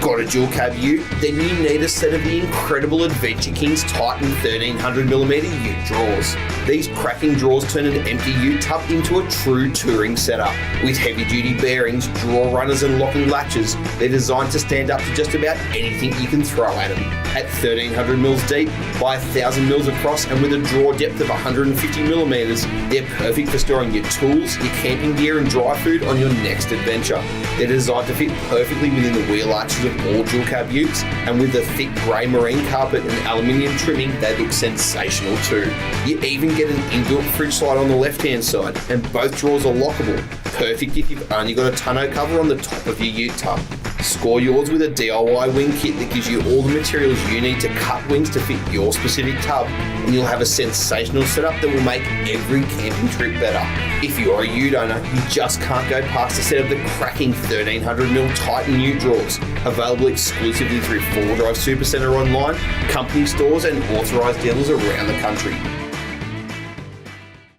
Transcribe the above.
Got a dual cab ute? Then you need a set of the incredible Adventure King's Titan 1300mm ute drawers. These cracking drawers turn an empty ute tub into a true touring setup. With heavy duty bearings, drawer runners and locking latches, they're designed to stand up to just about anything you can throw at them. At 1300mm deep by 1000mm across and with a drawer depth of 150mm, they're perfect for storing your tools, your camping gear and dry food on your next adventure. They're designed to fit perfectly within the wheel arches of all dual cab utes, and with the thick grey marine carpet and aluminium trimming, they look sensational too. You even get an inbuilt fridge slide on the left hand side, and both drawers are lockable, perfect if you've only got a tonneau cover on the top of your ute tub. Score yours with a DIY wing kit that gives you all the materials you need to cut wings to fit your specific tub, and you'll have a sensational setup that will make every camping trip better. If you're a ute owner, you just can't go past a set of the cracking 1300mm Titan ute drawers, available exclusively through 4Drive Supacentre online, company stores and authorised dealers around the country.